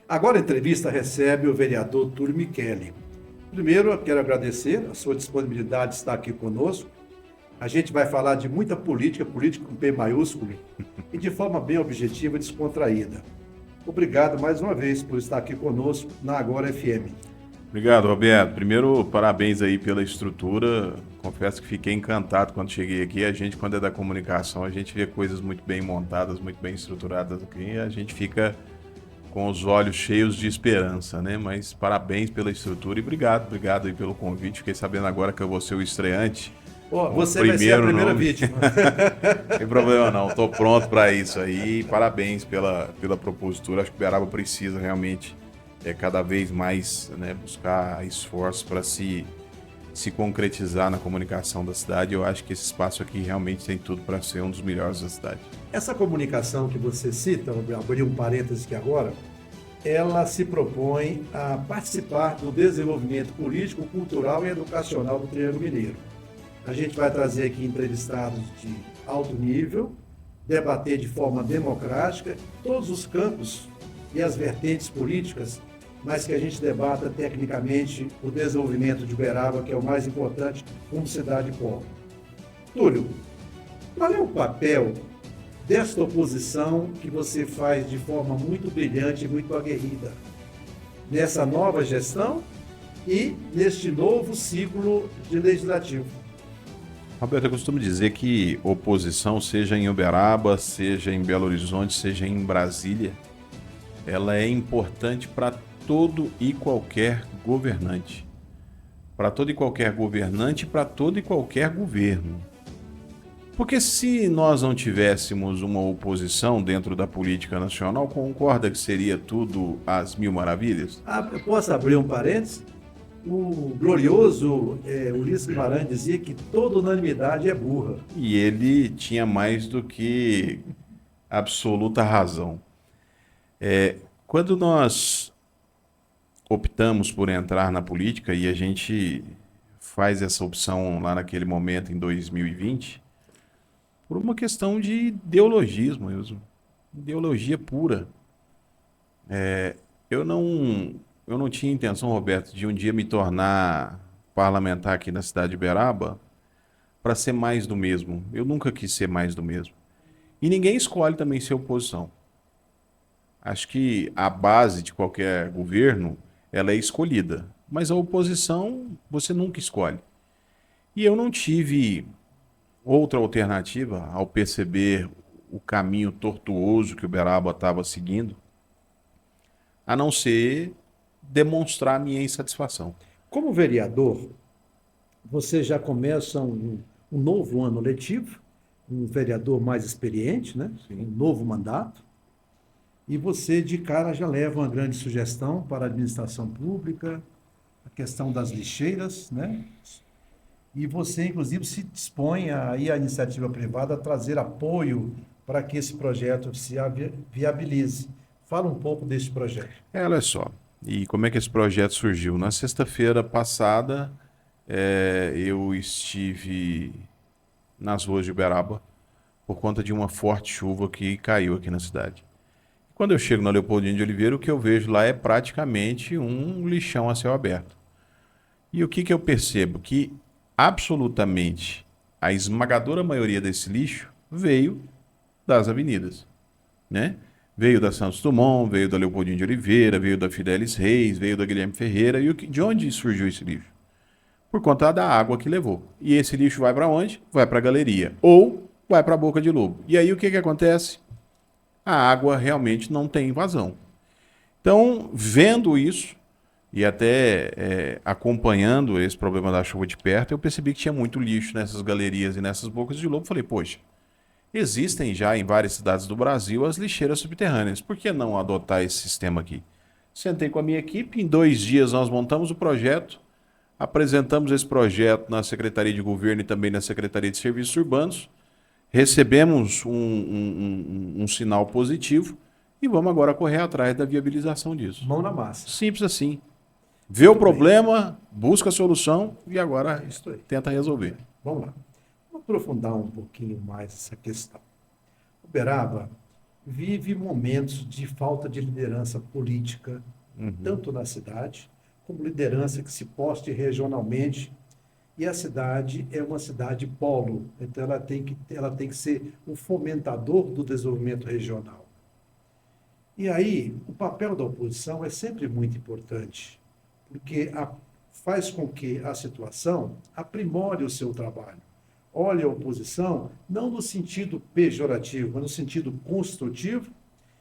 Agora a entrevista recebe o vereador Túlio Micheli. Primeiro, eu quero agradecer a sua disponibilidade de estar aqui conosco. A gente vai falar de muita política, política com P maiúsculo, e de forma bem objetiva e descontraída. Obrigado mais uma vez por estar aqui conosco na Agora FM. Obrigado, Roberto. Primeiro, parabéns aí pela estrutura. Confesso que fiquei encantado quando cheguei aqui. A gente, quando é da comunicação, a gente vê coisas muito bem montadas, muito bem estruturadas aqui. E a gente fica com os olhos cheios de esperança, né? Mas parabéns pela estrutura e obrigado aí pelo convite. Fiquei sabendo agora que eu vou ser o estreante. Você vai ser a primeira vítima. Não tem problema não, estou pronto para isso aí. Parabéns pela propositura. Acho que o Uberaba precisa realmente cada vez mais, né, buscar esforços para se concretizar na comunicação da cidade. Eu acho que esse espaço aqui realmente tem tudo para ser um dos melhores da cidade. Essa comunicação que você cita, vou abrir um parênteses aqui agora, ela se propõe a participar do desenvolvimento político, cultural e educacional do Triângulo Mineiro. A gente vai trazer aqui entrevistados de alto nível, debater de forma democrática todos os campos e as vertentes políticas, mas que a gente debata tecnicamente o desenvolvimento de Uberaba, que é o mais importante como cidade polo. Túlio, qual é o papel desta oposição que você faz de forma muito brilhante e muito aguerrida nessa nova gestão e neste novo ciclo de legislativo? Roberto, eu costumo dizer que oposição, seja em Uberaba, seja em Belo Horizonte, seja em Brasília, ela é importante para todo e qualquer governante. Para todo e qualquer governante e para todo e qualquer governo. Porque se nós não tivéssemos uma oposição dentro da política nacional, concorda que seria tudo às mil maravilhas? Eu posso abrir um parênteses? O glorioso Ulisses Guimarães dizia que toda unanimidade é burra. E ele tinha mais do que absoluta razão. Quando nós optamos por entrar na política, e a gente faz essa opção lá naquele momento, em 2020, por uma questão de ideologismo mesmo. Ideologia pura. Eu não tinha intenção, Roberto, de um dia me tornar parlamentar aqui na cidade de Uberaba para ser mais do mesmo. Eu nunca quis ser mais do mesmo. E ninguém escolhe também ser oposição. Acho que a base de qualquer governo, ela é escolhida. Mas a oposição, você nunca escolhe. E eu não tive outra alternativa ao perceber o caminho tortuoso que o Uberaba estava seguindo, a não ser demonstrar minha insatisfação. Como vereador, você já começa um novo ano letivo, um vereador mais experiente, né? Um novo mandato, e você de cara já leva uma grande sugestão para a administração pública, a questão das lixeiras, né? E você, inclusive, se dispõe aí a iniciativa privada a trazer apoio para que esse projeto se viabilize. Fala um pouco desse projeto. Olha só, e como é que esse projeto surgiu? Na sexta-feira passada, eu estive nas ruas de Uberaba por conta de uma forte chuva que caiu aqui na cidade. Quando eu chego na Leopoldina de Oliveira, o que eu vejo lá é praticamente um lixão a céu aberto. E o que eu percebo? Que absolutamente a esmagadora maioria desse lixo veio das avenidas, né? Veio da Santos Dumont, veio da Leopoldina de Oliveira, veio da Fidelis Reis, veio da Guilherme Ferreira. E de onde surgiu esse lixo? Por conta da água que levou. E esse lixo vai para onde? Vai para a galeria. Ou vai para a Boca de Lobo. E aí o que acontece? A água realmente não tem vazão. Então, vendo isso, e até acompanhando esse problema da chuva de perto, eu percebi que tinha muito lixo nessas galerias e nessas bocas de lobo. Falei, poxa, existem já em várias cidades do Brasil as lixeiras subterrâneas. Por que não adotar esse sistema aqui? Sentei com a minha equipe, em 2 dias nós montamos o projeto, apresentamos esse projeto na Secretaria de Governo e também na Secretaria de Serviços Urbanos, recebemos um sinal positivo e vamos agora correr atrás da viabilização disso. Mão na massa. Simples assim. Vê o problema, busca a solução e agora tenta resolver. Vamos lá. Vamos aprofundar um pouquinho mais essa questão. Uberaba vive momentos de falta de liderança política, Uhum. tanto na cidade, como liderança que se poste regionalmente. E a cidade é uma cidade polo, então ela tem que ser o fomentador do desenvolvimento regional. E aí, o papel da oposição é sempre muito importante, porque faz com que a situação aprimore o seu trabalho. Olhe a oposição não no sentido pejorativo, mas no sentido construtivo,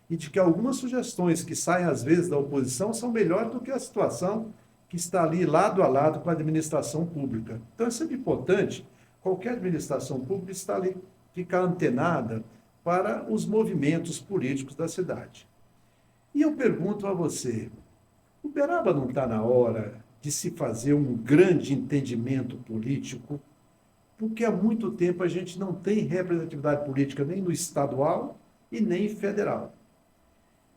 e de que algumas sugestões que saem às vezes da oposição são melhores do que a situação que está ali lado a lado com a administração pública. Então é sempre importante qualquer administração pública estar ali, ficar antenada para os movimentos políticos da cidade. E eu pergunto a você, Uberaba não está na hora de se fazer um grande entendimento político? Porque há muito tempo a gente não tem representatividade política nem no estadual e nem federal.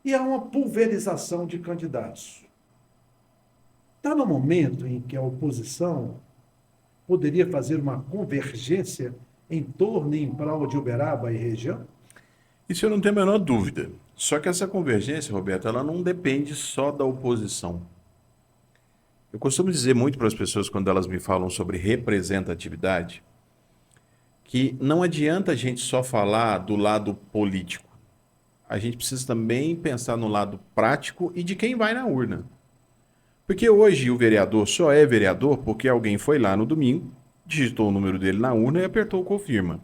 E há uma pulverização de candidatos. Está no momento em que a oposição poderia fazer uma convergência em torno e em prol de Uberaba e região? Isso eu não tenho a menor dúvida. Só que essa convergência, Roberto, ela não depende só da oposição. Eu costumo dizer muito para as pessoas quando elas me falam sobre representatividade, que não adianta a gente só falar do lado político. A gente precisa também pensar no lado prático e de quem vai na urna. Porque hoje o vereador só é vereador porque alguém foi lá no domingo, digitou o número dele na urna e apertou o confirma.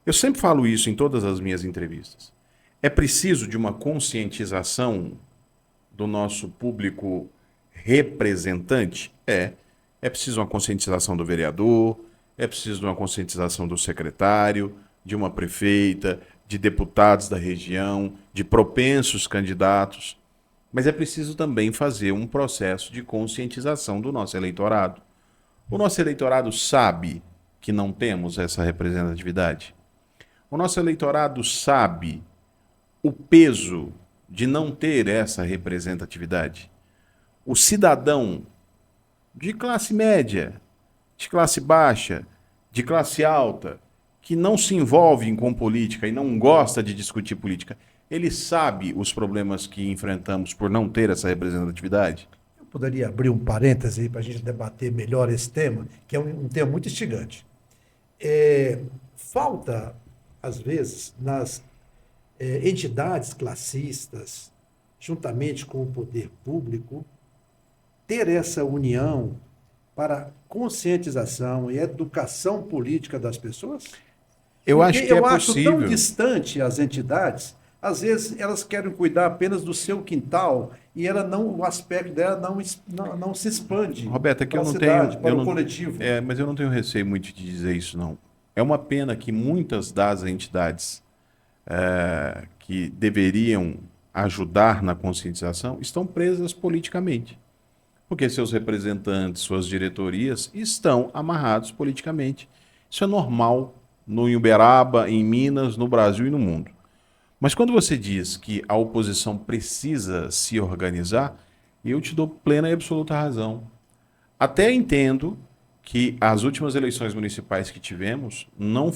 Eu sempre falo isso em todas as minhas entrevistas. É preciso de uma conscientização do nosso público representante? É preciso uma conscientização do vereador, é preciso de uma conscientização do secretário, de uma prefeita, de deputados da região, de propensos candidatos. Mas é preciso também fazer um processo de conscientização do nosso eleitorado. O nosso eleitorado sabe que não temos essa representatividade. O nosso eleitorado sabe o peso de não ter essa representatividade. O cidadão de classe média, de classe baixa, de classe alta, que não se envolve com política e não gosta de discutir política, ele sabe os problemas que enfrentamos por não ter essa representatividade? Eu poderia abrir um parêntese para a gente debater melhor esse tema, que é um tema muito instigante. Falta, às vezes, nas entidades classistas, juntamente com o poder público, ter essa união para conscientização e educação política das pessoas? Eu acho que é Eu acho tão possível. distante as entidades, às vezes elas querem cuidar apenas do seu quintal e o aspecto dela não se expande Roberto, aqui para eu a não cidade, tenho, para o coletivo. mas eu não tenho receio muito de dizer isso, não. É uma pena que muitas das entidades que deveriam ajudar na conscientização estão presas politicamente. Porque seus representantes, suas diretorias estão amarrados politicamente. Isso é normal no Uberaba, em Minas, no Brasil e no mundo. Mas quando você diz que a oposição precisa se organizar, eu te dou plena e absoluta razão. Até entendo que as últimas eleições municipais que tivemos não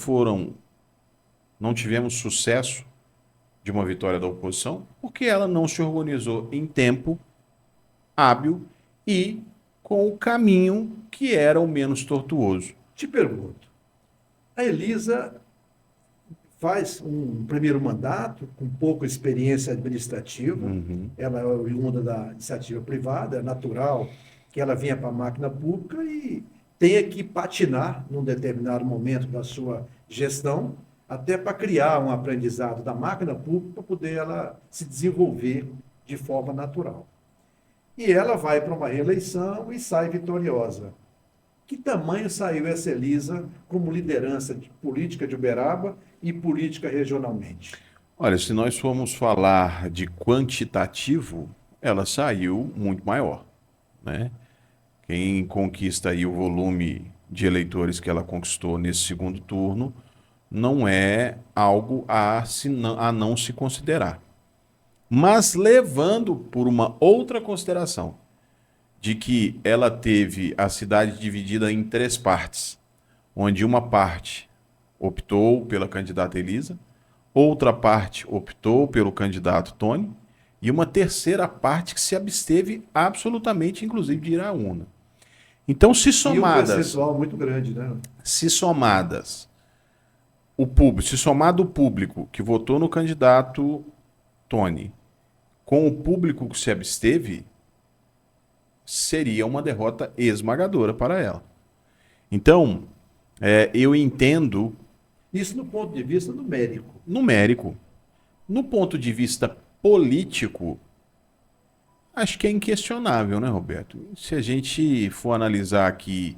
tivemos sucesso de uma vitória da oposição, porque ela não se organizou em tempo hábil e com o caminho que era o menos tortuoso. Te pergunto, a Elisa faz um primeiro mandato com pouca experiência administrativa, ela é oriunda da iniciativa privada, é natural que ela venha para a máquina pública e tenha que patinar num determinado momento da sua gestão, até para criar um aprendizado da máquina pública para poder ela se desenvolver de forma natural. E ela vai para uma reeleição e sai vitoriosa. Que tamanho saiu essa Elisa como liderança política de Uberaba e política regionalmente? Olha, se nós formos falar de quantitativo, ela saiu muito maior, né? Quem conquista aí o volume de eleitores que ela conquistou nesse segundo turno não é algo a não se considerar. Mas levando por uma outra consideração, de que ela teve a cidade dividida em três partes, onde uma parte optou pela candidata Elisa, outra parte optou pelo candidato Tony, e uma terceira parte que se absteve absolutamente, inclusive, de ir à urna. Então, se E um somadas, percentual muito grande, né? se somadas o público, se somado o público que votou no candidato Tony com o público que se absteve, seria uma derrota esmagadora para ela. Então, eu entendo Isso no ponto de vista numérico. numérico. No ponto de vista político, acho que é inquestionável, né, Roberto? Se a gente for analisar aqui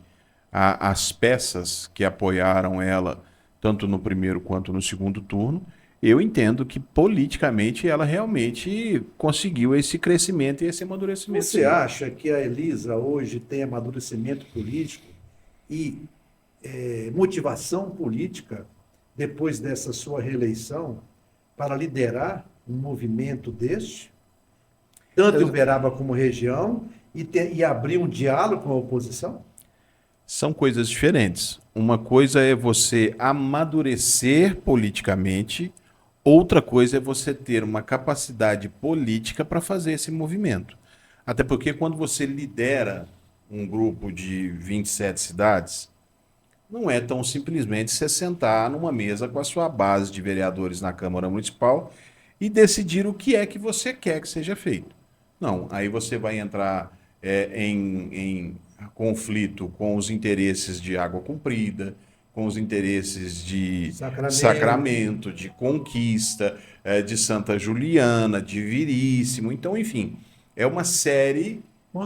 as peças que apoiaram ela, tanto no primeiro quanto no segundo turno, eu entendo que politicamente ela realmente conseguiu esse crescimento e esse amadurecimento. Você acha que a Elisa hoje tem amadurecimento político e motivação política depois dessa sua reeleição para liderar um movimento deste, tanto em Uberaba como região, e abrir um diálogo com a oposição? São coisas diferentes. Uma coisa é você amadurecer politicamente, outra coisa é você ter uma capacidade política para fazer esse movimento. Até porque quando você lidera um grupo de 27 cidades, não é tão simplesmente você sentar numa mesa com a sua base de vereadores na Câmara Municipal e decidir o que é que você quer que seja feito. Não, aí você vai entrar em conflito com os interesses de Água Comprida, com os interesses de Sacramento, de Conquista, de Santa Juliana, de Viríssimo. Então, enfim, é uma série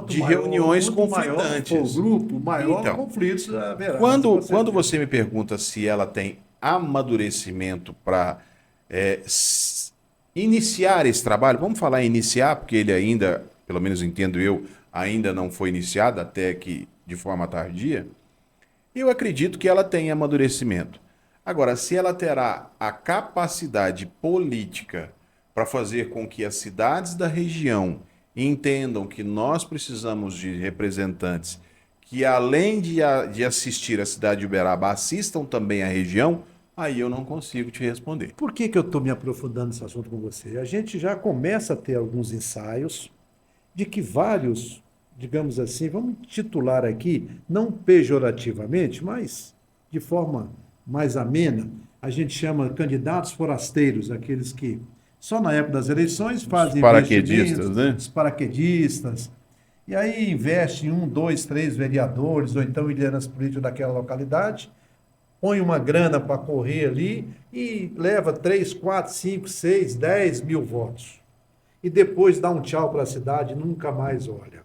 de reuniões conflitantes. Quanto maior for o grupo, maior Então, conflitos haverá. Quando você me pergunta se ela tem amadurecimento para iniciar esse trabalho, vamos falar em iniciar, porque ele ainda, pelo menos entendo eu, ainda não foi iniciado, até que de forma tardia, eu acredito que ela tem amadurecimento. Agora, se ela terá a capacidade política para fazer com que as cidades da região entendam que nós precisamos de representantes que, além de assistir a cidade de Uberaba, assistam também a região, aí eu não consigo te responder. Por que eu estou me aprofundando nesse assunto com você? A gente já começa a ter alguns ensaios de que vários, digamos assim, vamos titular aqui, não pejorativamente, mas de forma mais amena, a gente chama candidatos forasteiros, aqueles que só na época das eleições fazem Os paraquedistas, né? Os paraquedistas, e aí investe em 1, 2, 3 vereadores, ou então lideranças políticas daquela localidade, põe uma grana para correr ali e leva 3, 4, 5, 6, 10 mil votos. E depois dá um tchau para a cidade e nunca mais olha.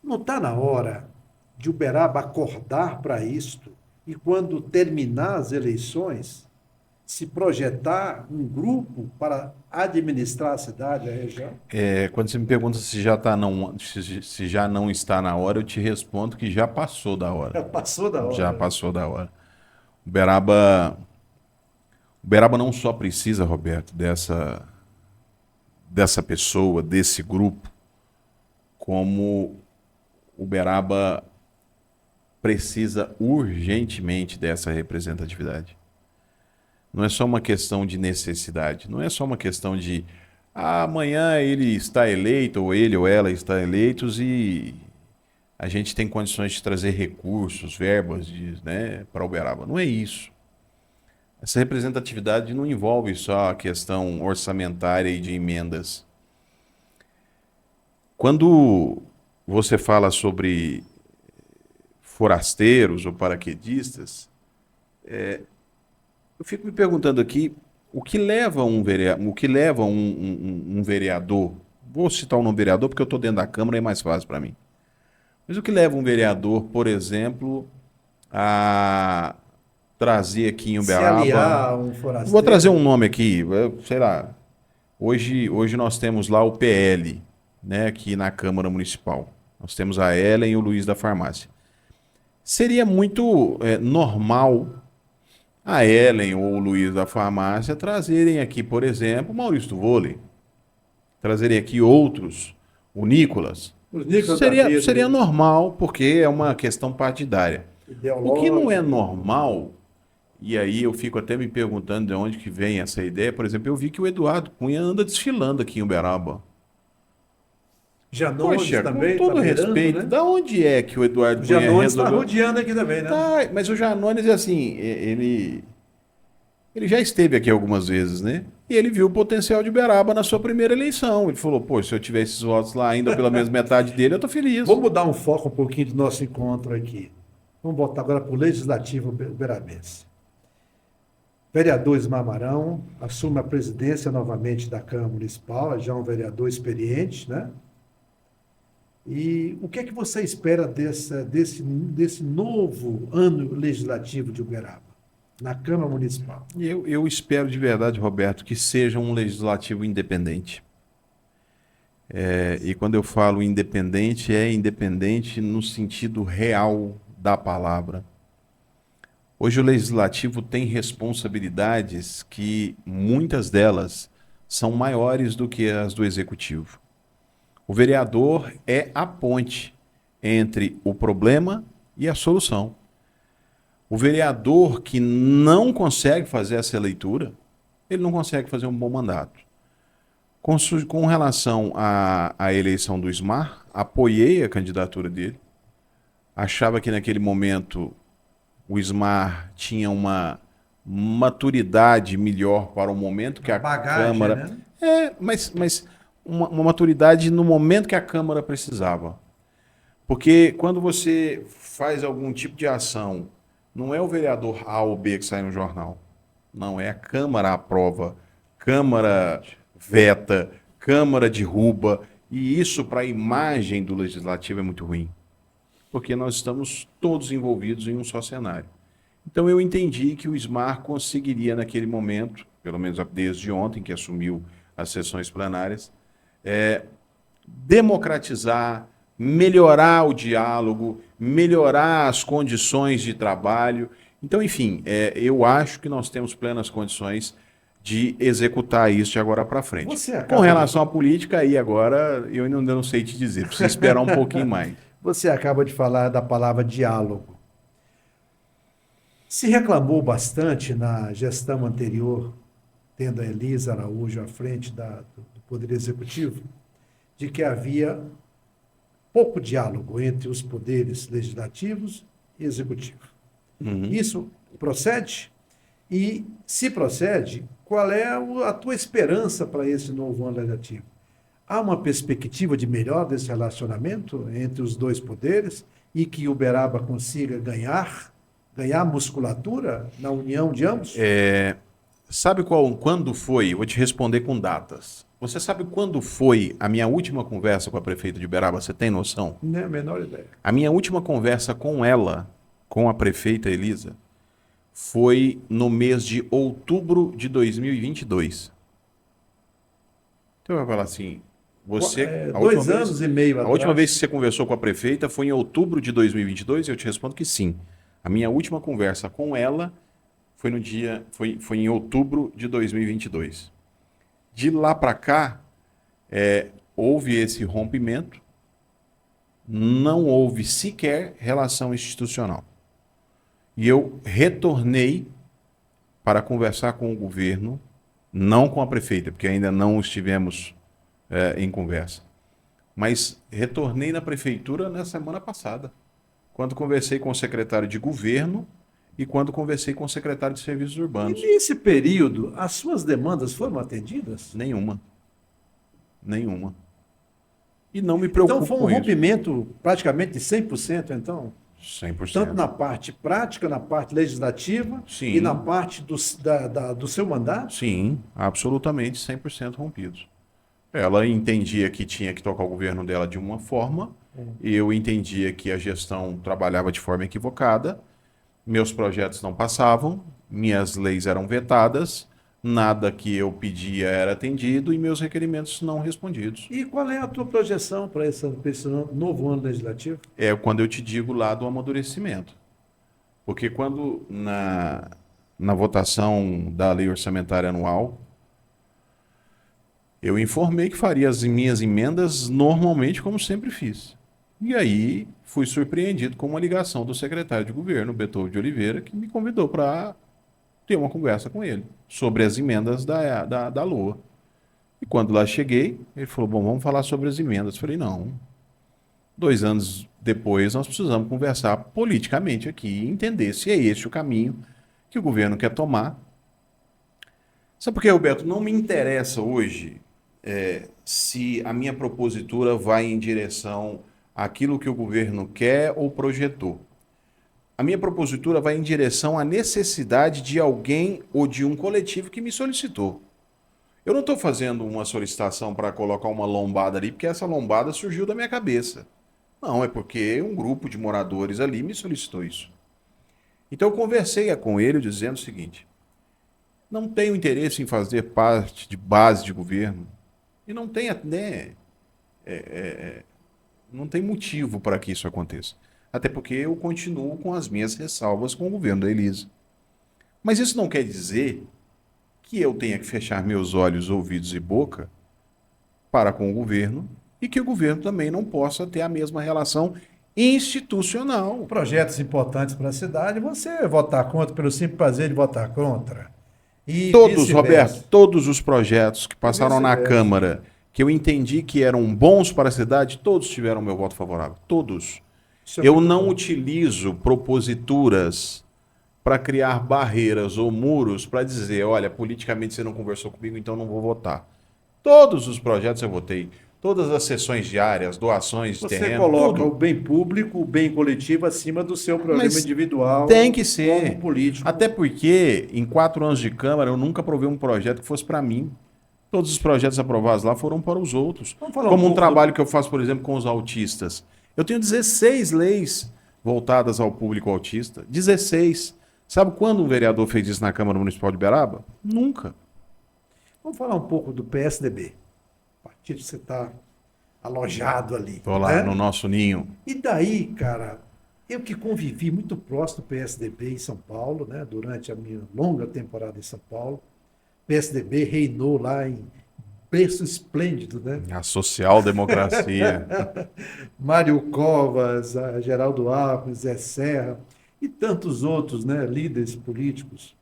Não está na hora de Uberaba acordar para isto e, quando terminar as eleições, se projetar um grupo para administrar a cidade, a região? Quando você me pergunta se se já não está na hora, eu te respondo que já passou da hora. Já passou da hora. Já passou da hora. Uberaba não só precisa, Roberto, dessa pessoa, desse grupo, como Uberaba precisa urgentemente dessa representatividade. Não é só uma questão de necessidade, não é só uma questão de amanhã ele está eleito, ou ele ou ela está eleitos e a gente tem condições de trazer recursos, verbas, né, para Uberaba. Não é isso. Essa representatividade não envolve só a questão orçamentária e de emendas. Quando você fala sobre forasteiros ou paraquedistas, eu fico me perguntando aqui o que leva um vereador, vou citar o nome vereador porque eu estou dentro da Câmara e é mais fácil para mim. Mas o que leva um vereador, por exemplo, a trazer aqui em Uberaba... Se aliar a um forasteiro. Vou trazer um nome aqui, sei lá. Hoje nós temos lá o PL, né, aqui na Câmara Municipal. Nós temos a Ellen e o Luiz da Farmácia. Seria muito normal a Ellen ou o Luiz da Farmácia trazerem aqui, por exemplo, o Maurício do Vôlei. Trazerem aqui outros, o Nicolas. Seria normal, porque é uma questão partidária. O que não é normal E aí eu fico até me perguntando de onde que vem essa ideia. Por exemplo, eu vi que o Eduardo Cunha anda desfilando aqui em Uberaba. Janones Poxa, com também está todo beirando, respeito, né? da onde é que o O Eduardo Cunha Janones está resolveu? rodeando aqui também, né? Tá, mas o Janones, assim, ele já esteve aqui algumas vezes, né? E ele viu o potencial de Uberaba na sua primeira eleição. Ele falou, pô, se eu tiver esses votos lá ainda pela mesma metade dele, eu tô feliz. Vamos mudar um foco um pouquinho do nosso encontro aqui. Vamos voltar agora para o Legislativo Uberabense. Vereador Ismar Marão assume a presidência novamente da Câmara Municipal, já um vereador experiente, né? E o que é que você espera desse novo ano legislativo de Uberaba, na Câmara Municipal? Eu espero de verdade, Roberto, que seja um legislativo independente. E quando eu falo independente, é independente no sentido real da palavra. Hoje o legislativo tem responsabilidades que muitas delas são maiores do que as do executivo. O vereador é a ponte entre o problema e a solução. O vereador que não consegue fazer essa leitura, ele não consegue fazer um bom mandato. Com relação à eleição do Ismar, apoiei a candidatura dele. Achava que naquele momento o Ismar tinha uma maturidade melhor para o momento que a Bagagem, Câmara. né? Mas uma maturidade no momento que a Câmara precisava. Porque quando você faz algum tipo de ação, não é o vereador A ou B que sai no jornal. Não, é a Câmara aprova, Câmara veta, Câmara derruba. E isso, para a imagem do Legislativo, é muito ruim. Porque nós estamos todos envolvidos em um só cenário. Então eu entendi que o Ismar conseguiria, naquele momento, pelo menos desde ontem que assumiu as sessões plenárias, democratizar, melhorar o diálogo, melhorar as condições de trabalho. Então, enfim, eu acho que nós temos plenas condições de executar isso de agora para frente. Com relação à política, aí agora eu ainda não sei te dizer, preciso esperar um pouquinho mais. Você acaba de falar da palavra diálogo. Se reclamou bastante na gestão anterior, tendo a Elisa Araújo à frente do Poder Executivo, de que havia pouco diálogo entre os poderes legislativos e executivo. Uhum. Isso procede? E, se procede, qual é a tua esperança para esse novo ano legislativo? Há uma perspectiva de melhor desse relacionamento entre os dois poderes e que Uberaba consiga ganhar musculatura na união de ambos? Sabe quando foi? Eu vou te responder com datas. Você sabe quando foi a minha última conversa com a prefeita de Uberaba? Você tem noção? Não é a menor ideia. A minha última conversa com ela, com a prefeita Elisa, foi no mês de outubro de 2022. Então eu vou falar assim, você... 2 anos e meio atrás. A última vez que você conversou com a prefeita foi em outubro de 2022 e eu te respondo que sim. A minha última conversa com ela foi em outubro de 2022. De lá para cá, houve esse rompimento, não houve sequer relação institucional. E eu retornei para conversar com o governo, não com a prefeita, porque ainda não estivemos em conversa. Mas retornei na prefeitura na semana passada, quando conversei com o secretário de governo e quando conversei com o secretário de serviços urbanos. E nesse período, as suas demandas foram atendidas? Nenhuma. E não me preocupo Então foi um com isso. rompimento praticamente de 100%, então? 100%. Tanto na parte prática, na parte legislativa. Sim. E na parte do seu mandato? Sim, absolutamente 100% rompidos. Ela entendia que tinha que tocar o governo dela de uma forma, e eu entendia que a gestão trabalhava de forma equivocada, meus projetos não passavam, minhas leis eram vetadas, nada que eu pedia era atendido e meus requerimentos não respondidos. E qual é a tua projeção para esse novo ano legislativo? É quando eu te digo lá do amadurecimento. Porque quando na votação da lei orçamentária anual, eu informei que faria as minhas emendas normalmente, como sempre fiz. E aí fui surpreendido com uma ligação do secretário de governo, Beethoven de Oliveira, que me convidou para ter uma conversa com ele sobre as emendas da LOA. E quando lá cheguei, ele falou, bom, vamos falar sobre as emendas. Eu falei, não. 2 anos depois, nós precisamos conversar politicamente aqui e entender se é esse o caminho que o governo quer tomar. Sabe por quê, Roberto? Não me interessa hoje se a minha propositura vai em direção àquilo que o governo quer ou projetou. A minha propositura vai em direção à necessidade de alguém ou de um coletivo que me solicitou. Eu não estou fazendo uma solicitação para colocar uma lombada ali, porque essa lombada surgiu da minha cabeça. Não, é porque um grupo de moradores ali me solicitou isso. Então eu conversei com ele dizendo o seguinte: não tenho interesse em fazer parte de base de governo e não tem, né, não tem motivo para que isso aconteça. Até porque eu continuo com as minhas ressalvas com o governo da Elisa. Mas isso não quer dizer que eu tenha que fechar meus olhos, ouvidos e boca para com o governo e que o governo também não possa ter a mesma relação institucional. Projetos importantes para a cidade, você votar contra pelo simples prazer de votar contra. E Todos, vice-versa. Roberto, todos os projetos que passaram na Vice-versa. Câmara, que eu entendi que eram bons para a cidade, todos tiveram meu voto favorável. Todos. Isso é Eu muito não bom. utilizo proposituras para criar barreiras ou muros para dizer, olha, politicamente você não conversou comigo, então não vou votar. Todos os projetos eu votei. Todas as sessões diárias, doações de Você terreno, coloca tudo. o bem público, o bem coletivo acima do seu problema Mas individual. tem que ser. Como político. Até porque, em 4 anos de Câmara, eu nunca aprovei um projeto que fosse para mim. Todos os projetos aprovados lá foram para os outros. Vamos falar Como um pouco trabalho que eu faço, por exemplo, com os autistas. Eu tenho 16 leis voltadas ao público autista. 16. Sabe quando um vereador fez isso na Câmara Municipal de Uberaba? Nunca. Vamos falar um pouco do PSDB. O partido que você está alojado ali. Estou lá né? no nosso ninho. E daí, cara, eu que convivi muito próximo do PSDB em São Paulo, né, durante a minha longa temporada em São Paulo, o PSDB reinou lá em berço esplêndido, né? A social-democracia. Mário Covas, a Geraldo Alckmin, Zé Serra e tantos outros, né, líderes políticos.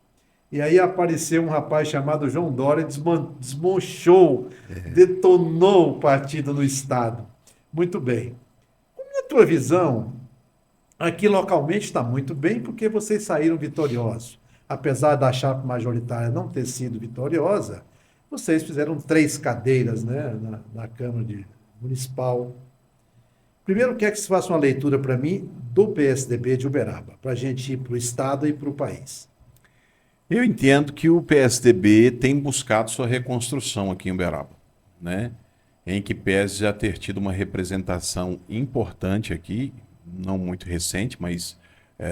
E aí apareceu um rapaz chamado João Dória e desmanchou, detonou o partido no Estado. Muito bem. Na tua visão, aqui localmente está muito bem, porque vocês saíram vitoriosos. Apesar da chapa majoritária não ter sido vitoriosa, vocês fizeram 3 cadeiras, né, na Câmara Municipal. Primeiro, quero que você faça uma leitura para mim do PSDB de Uberaba, para a gente ir para o Estado e para o país. Eu entendo que o PSDB tem buscado sua reconstrução aqui em Uberaba, né? Em que pese já ter tido uma representação importante aqui, não muito recente, mas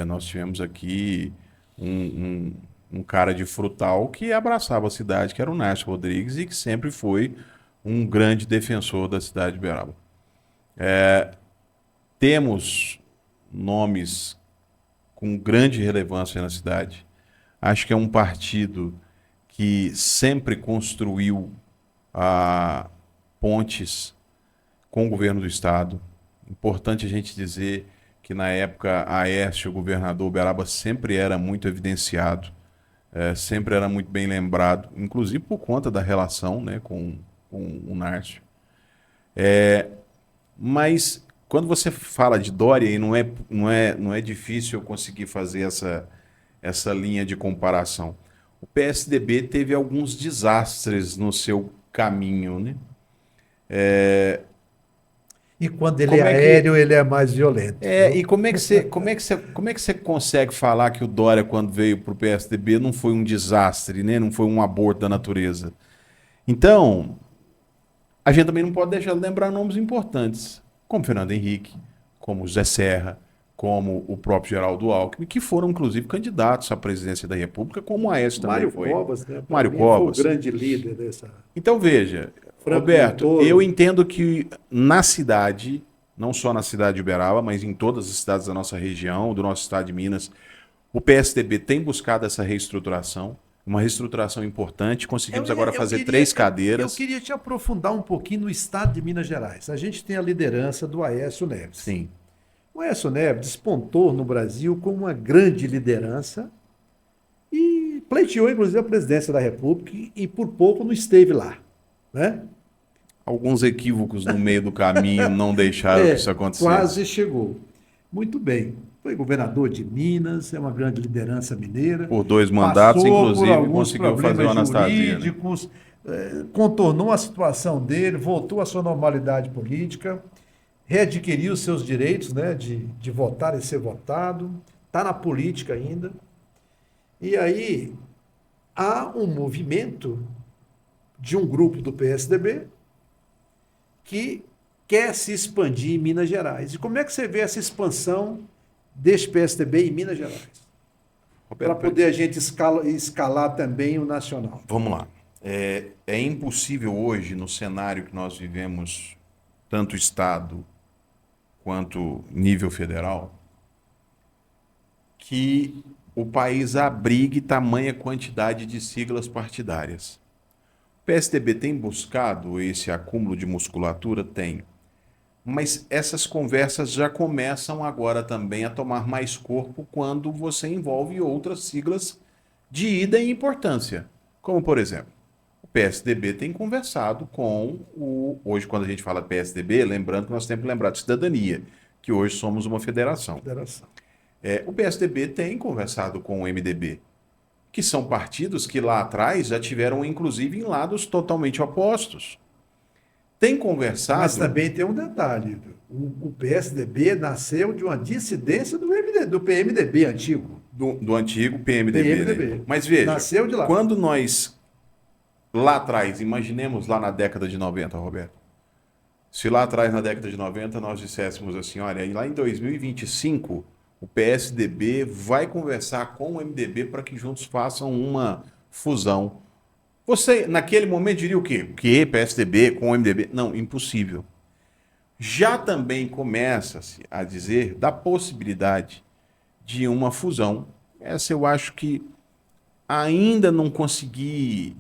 nós tivemos aqui um cara de Frutal que abraçava a cidade, que era o Nácio Rodrigues, e que sempre foi um grande defensor da cidade de Uberaba. Temos nomes com grande relevância na cidade. Acho que é um partido que sempre construiu pontes com o governo do Estado. Importante a gente dizer que na época Aécio, o governador Uberaba, sempre era muito evidenciado, sempre era muito bem lembrado, inclusive por conta da relação, né, com o Nácio. Mas quando você fala de Dória, e não é difícil eu conseguir fazer essa linha de comparação. O PSDB teve alguns desastres no seu caminho, né? E quando ele Como é é que- aéreo, ele é mais violento. viu? E como é que você consegue falar que o Dória, quando veio para o PSDB, não foi um desastre, né? Não foi um aborto da natureza? Então, a gente também não pode deixar de lembrar nomes importantes, como Fernando Henrique, como Zé Serra, como o próprio Geraldo Alckmin, que foram, inclusive, candidatos à presidência da República, como o Aécio também Mário foi. Covas, né? Pra Mário mim, Covas. foi o grande líder dessa. Então, veja, Franco Roberto, Montoro. eu entendo que na cidade, não só na cidade de Uberaba, mas em todas as cidades da nossa região, do nosso estado de Minas, o PSDB tem buscado essa reestruturação, uma reestruturação importante. Conseguimos agora fazer 3 cadeiras. Eu queria te aprofundar um pouquinho no estado de Minas Gerais. A gente tem a liderança do Aécio Neves. Sim. O Aécio Neves despontou no Brasil como uma grande liderança e pleiteou, inclusive, a presidência da República e por pouco não esteve lá, né? Alguns equívocos no meio do caminho não deixaram que isso acontecesse. Quase chegou. Muito bem. Foi governador de Minas, é uma grande liderança mineira. Por 2 mandatos, Passou inclusive, por alguns conseguiu fazer o problemas Anastasia. Né? jurídicos, contornou a situação dele, voltou à sua normalidade política, readquiriu seus direitos, né, de votar e ser votado, está na política ainda. E aí há um movimento de um grupo do PSDB que quer se expandir em Minas Gerais. E como é que você vê essa expansão deste PSDB em Minas Gerais? Para poder a gente escalar também o nacional. Vamos lá. É impossível hoje, no cenário que nós vivemos, tanto Estado quanto nível federal, que o país abrigue tamanha quantidade de siglas partidárias. O PSDB tem buscado esse acúmulo de musculatura? Tem. Mas essas conversas já começam agora também a tomar mais corpo quando você envolve outras siglas de ida e importância. Como, por exemplo, o PSDB tem conversado com o... Hoje, quando a gente fala PSDB, lembrando que nós temos que lembrar de cidadania, que hoje somos uma federação. O PSDB tem conversado com o MDB, que são partidos que lá atrás já tiveram, inclusive, em lados totalmente opostos. Tem conversado... Mas também tem um detalhe. O PSDB nasceu de uma dissidência do PMDB antigo. Do antigo PMDB. Né? Mas veja, nasceu de lá. Quando nós, lá atrás, imaginemos lá na década de 90, Roberto, se lá atrás, na década de 90, nós disséssemos assim, olha, lá em 2025, o PSDB vai conversar com o MDB para que juntos façam uma fusão. Você, naquele momento, diria o quê? O quê? PSDB com o MDB? Não, impossível. Já também começa-se a dizer da possibilidade de uma fusão. Essa eu acho que ainda não consegui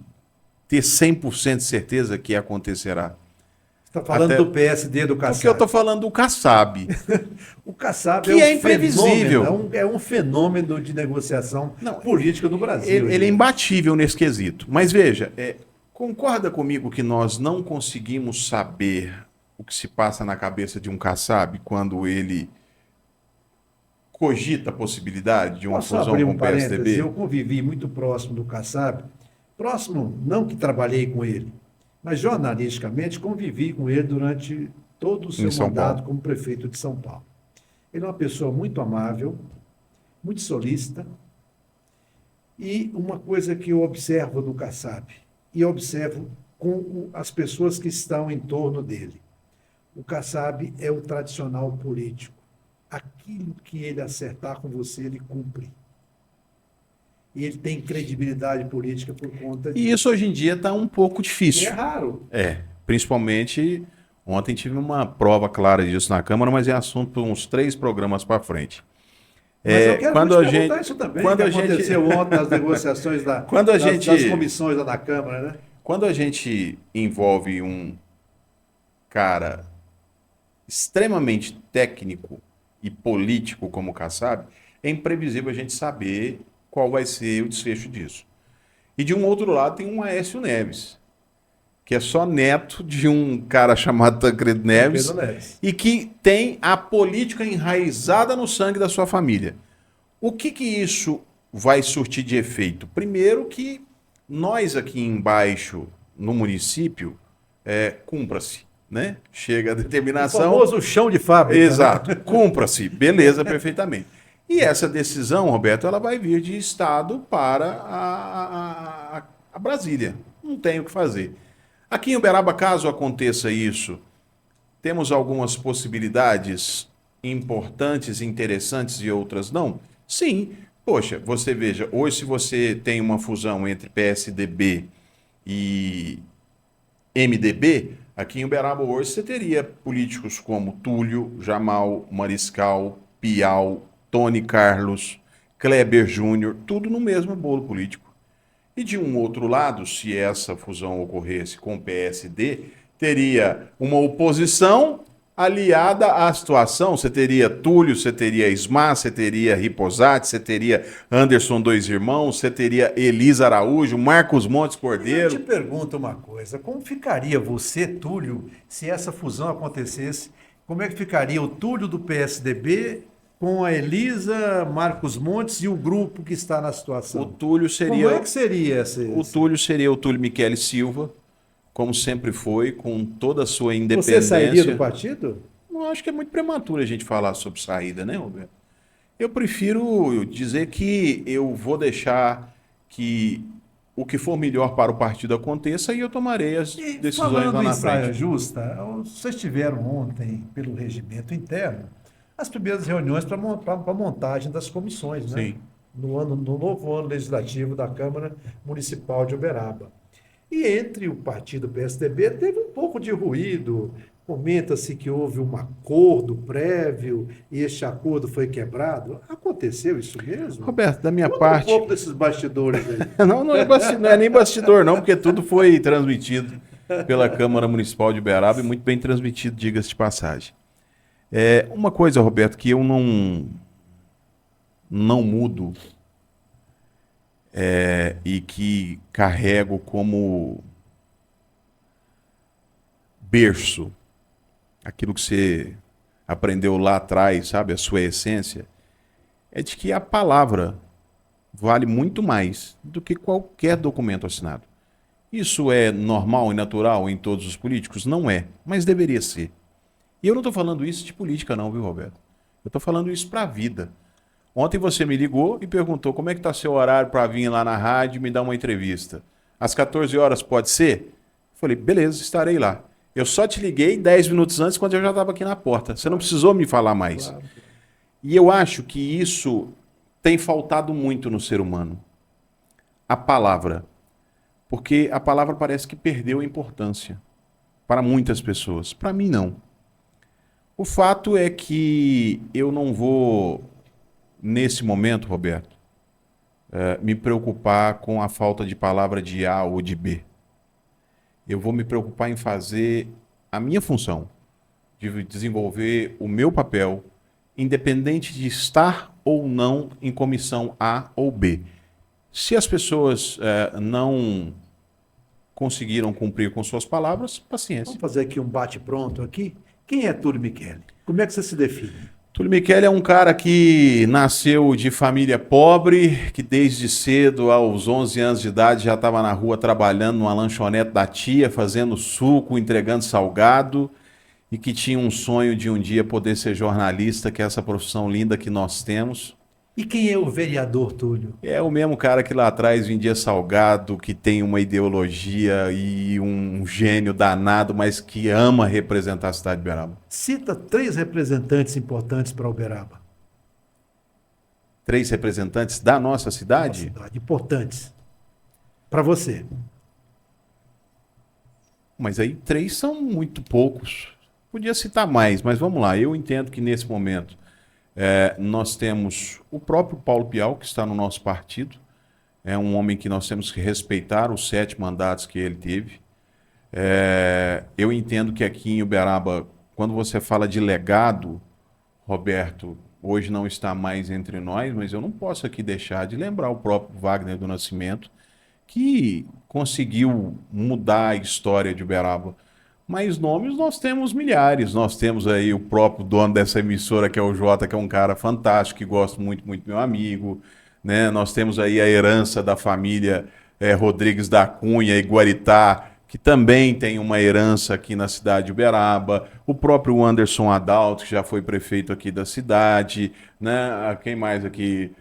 ter 100% de certeza que acontecerá. Você está falando do PSD, do Kassab. Porque eu estou falando do Kassab. O Kassab que é imprevisível. É um fenômeno de negociação política no Brasil. Ele é imbatível nesse quesito. Mas veja, concorda comigo que nós não conseguimos saber o que se passa na cabeça de um Kassab quando ele cogita a possibilidade de uma fusão com o PSDB? Eu convivi muito próximo do Kassab. Próximo, não que trabalhei com ele, mas jornalisticamente convivi com ele durante todo o seu mandato como prefeito de São Paulo. Ele é uma pessoa muito amável, muito solícita, e uma coisa que eu observo no Kassab, e observo com as pessoas que estão em torno dele. O Kassab é o tradicional político. Aquilo que ele acertar com você, ele cumpre. E ele tem credibilidade política por conta disso. E isso hoje em dia está um pouco difícil. É raro. Principalmente, ontem tive uma prova clara disso na Câmara, mas é assunto para uns 3 programas para frente. Mas eu quero perguntar isso também, que aconteceu ontem nas negociações das comissões lá na Câmara, né? Quando a gente envolve um cara extremamente técnico e político como o Kassab, é imprevisível a gente saber qual vai ser o desfecho disso. E de um outro lado tem um Aécio Neves, que é só neto de um cara chamado Tancredo Neves, e que tem a política enraizada no sangue da sua família. O que isso vai surtir de efeito? Primeiro que nós aqui embaixo, no município, cumpra-se, né? Chega a determinação... O famoso chão de fábrica. Exato, né? Cumpra-se, beleza, perfeitamente. E essa decisão, Roberto, ela vai vir de Estado para a Brasília. Não tem o que fazer. Aqui em Uberaba, caso aconteça isso, temos algumas possibilidades importantes, interessantes e outras não? Sim. Poxa, você veja, hoje se você tem uma fusão entre PSDB e MDB, aqui em Uberaba hoje você teria políticos como Túlio, Jamal, Mariscal, Piau, Tony Carlos, Kleber Júnior, tudo no mesmo bolo político. E de um outro lado, se essa fusão ocorresse com o PSD, teria uma oposição aliada à situação, você teria Túlio, você teria Ismar, você teria Riposati, você teria Anderson Dois Irmãos, você teria Elisa Araújo, Marcos Montes Eu te Cordeiro. pergunto uma coisa: como ficaria você, Túlio, se essa fusão acontecesse? Como é que ficaria o Túlio do PSDB com a Elisa, Marcos Montes e o grupo que está na O situação? Túlio Como é seria que seria o Túlio seria o Túlio Michele Silva, como sempre foi, com toda a sua Você sairia do independência. partido? Não acho que é muito prematuro a gente falar sobre saída, né, Roberto? Eu prefiro dizer que eu vou deixar que o que for melhor para o partido aconteça e eu tomarei as E decisões lá falando em na saia frente. justa, vocês tiveram ontem, pelo regimento interno, as primeiras reuniões para a montagem das comissões, né? Sim. No novo ano legislativo da Câmara Municipal de Uberaba. E entre o partido PSDB teve um pouco de ruído. Comenta-se que houve um acordo prévio e este acordo foi quebrado. Aconteceu isso mesmo? Roberto, da minha Conta um parte, pouco desses bastidores aí. não é nem bastidor, não, porque tudo foi transmitido pela Câmara Municipal de Uberaba e muito bem transmitido, diga-se de passagem. É uma coisa, Roberto, que eu não mudo e que carrego como berço, aquilo que você aprendeu lá atrás, sabe, a sua essência, é de que a palavra vale muito mais do que qualquer documento assinado. Isso é normal e natural em todos os políticos? Não é, mas deveria ser. E eu não estou falando isso de política não, viu, Roberto? Eu estou falando isso para a vida. Ontem você me ligou e perguntou como é que está seu horário para vir lá na rádio e me dar uma entrevista. Às 14 horas pode ser? Falei, beleza, estarei lá. Eu só te liguei 10 minutos antes, quando eu já estava aqui na porta. Você não precisou me falar mais. Claro. E eu acho que isso tem faltado muito no ser humano. A palavra. Porque a palavra parece que perdeu a importância para muitas pessoas. Para mim, não. O fato é que eu não vou, nesse momento, Roberto, me preocupar com a falta de palavra de A ou de B. Eu vou me preocupar em fazer a minha função, de desenvolver o meu papel, independente de estar ou não em comissão A ou B. Se as pessoas não conseguiram cumprir com suas palavras, paciência. Vamos fazer aqui um bate-pronto aqui. Quem é Túlio Michele? Como é que você se define? Túlio Michele é um cara que nasceu de família pobre, que desde cedo, aos 11 anos de idade, já estava na rua trabalhando numa lanchonete da tia, fazendo suco, entregando salgado, e que tinha um sonho de um dia poder ser jornalista, que é essa profissão linda que nós temos. E quem é o vereador Túlio? É o mesmo cara que lá atrás vendia salgado, que tem uma ideologia e um gênio danado, mas que ama representar a cidade de Uberaba. Cita 3 representantes importantes para Uberaba. 3 representantes da nossa cidade? Cidade, importantes. Para você. Mas aí 3 são muito poucos. Podia citar mais, mas vamos lá. Eu entendo que nesse momento nós temos o próprio Paulo Pial, que está no nosso partido. É um homem que nós temos que respeitar os 7 mandatos que ele teve. Eu entendo que aqui em Uberaba, quando você fala de legado, Roberto, hoje não está mais entre nós, mas eu não posso aqui deixar de lembrar o próprio Wagner do Nascimento, que conseguiu mudar a história de Uberaba. Mas nomes nós temos milhares. Nós temos aí o próprio dono dessa emissora, que é o Jota, que é um cara fantástico, que gosto muito, muito meu amigo. Né? Nós temos aí a herança da família Rodrigues da Cunha e Guaritá, que também tem uma herança aqui na cidade de Uberaba. O próprio Anderson Adalto, que já foi prefeito aqui da cidade. Né? Quem mais aqui?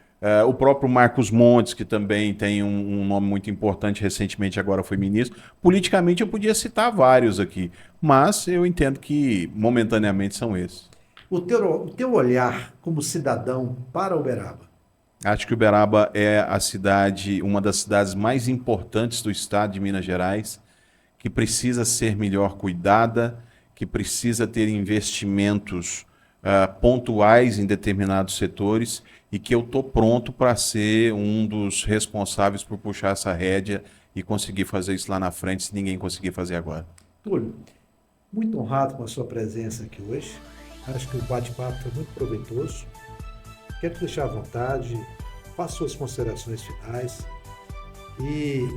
O próprio Marcos Montes, que também tem um nome muito importante, recentemente agora foi ministro. Politicamente eu podia citar vários aqui, mas eu entendo que momentaneamente são esses. O teu olhar como cidadão para Uberaba. Acho que Uberaba é a cidade, uma das cidades mais importantes do estado de Minas Gerais, que precisa ser melhor cuidada, que precisa ter investimentos pontuais em determinados setores e que eu estou pronto para ser um dos responsáveis por puxar essa rédea e conseguir fazer isso lá na frente, se ninguém conseguir fazer agora. Túlio, muito honrado com a sua presença aqui hoje. Acho que o bate-papo foi muito proveitoso. Quero te deixar à vontade, faça suas considerações finais. E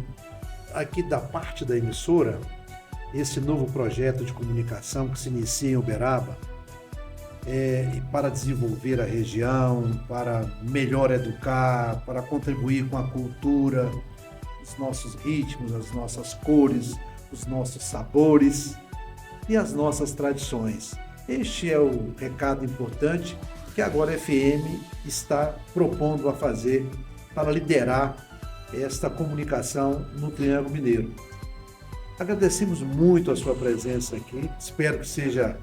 aqui da parte da emissora, esse novo projeto de comunicação que se inicia em Uberaba, para desenvolver a região, para melhor educar, para contribuir com a cultura, os nossos ritmos, as nossas cores, os nossos sabores e as nossas tradições. Este é o recado importante que agora a FM está propondo a fazer para liderar esta comunicação no Triângulo Mineiro. Agradecemos muito a sua presença aqui, espero que seja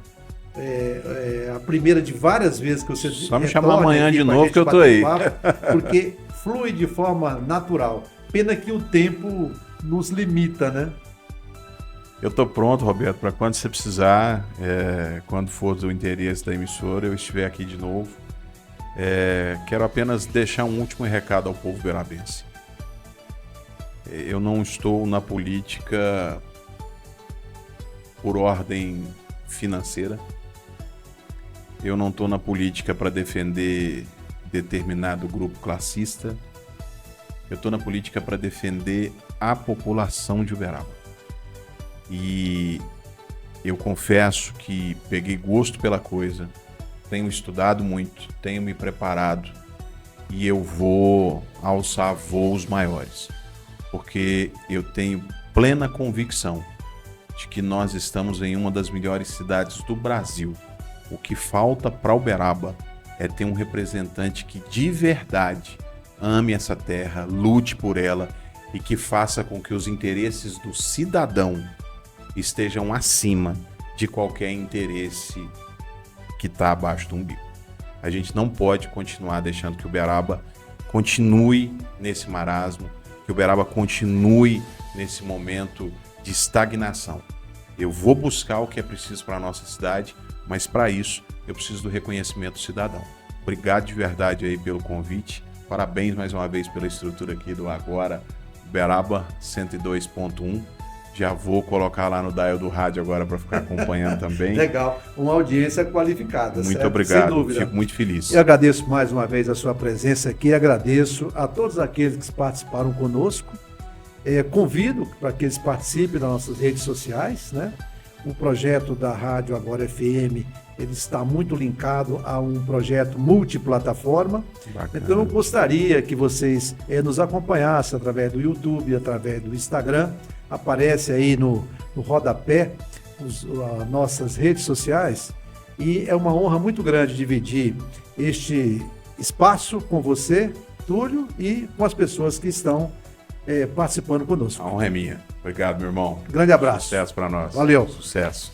a primeira de várias vezes que você só me chamar amanhã de novo que eu estou aí. Porque flui de forma natural. Pena que o tempo nos limita, né? Eu estou pronto, Roberto, para quando você precisar, quando for do interesse da emissora, eu estiver aqui de novo. Quero apenas deixar um último recado ao povo berabense. Eu não estou na política por ordem financeira. Eu não estou na política para defender determinado grupo classista. Eu estou na política para defender a população de Uberaba. E eu confesso que peguei gosto pela coisa, tenho estudado muito, tenho me preparado e eu vou alçar voos maiores, porque eu tenho plena convicção de que nós estamos em uma das melhores cidades do Brasil. O que falta para Uberaba é ter um representante que de verdade ame essa terra, lute por ela e que faça com que os interesses do cidadão estejam acima de qualquer interesse que está abaixo do umbigo. A gente não pode continuar deixando que Uberaba continue nesse marasmo, que Uberaba continue nesse momento de estagnação. Eu vou buscar o que é preciso para a nossa cidade, mas para isso eu preciso do reconhecimento do cidadão. Obrigado de verdade aí pelo convite. Parabéns mais uma vez pela estrutura aqui do Agora Uberaba 102.1. Já vou colocar lá no dial do rádio agora para ficar acompanhando também. Legal, uma audiência qualificada. Muito certo? obrigado, Sem dúvida. Fico muito feliz. Eu agradeço mais uma vez a sua presença aqui, agradeço a todos aqueles que participaram conosco. Convido para que eles participem das nossas redes sociais, né? O projeto da Rádio Agora FM, ele está muito linkado a um projeto multiplataforma. Bacana. Então eu gostaria que vocês nos acompanhassem através do YouTube, através do Instagram. Aparece aí no rodapé as nossas redes sociais. E é uma honra muito grande dividir este espaço com você, Túlio, e com as pessoas que estão participando conosco. A honra é minha. Obrigado, meu irmão. Grande abraço. Sucesso para nós. Valeu. Sucesso.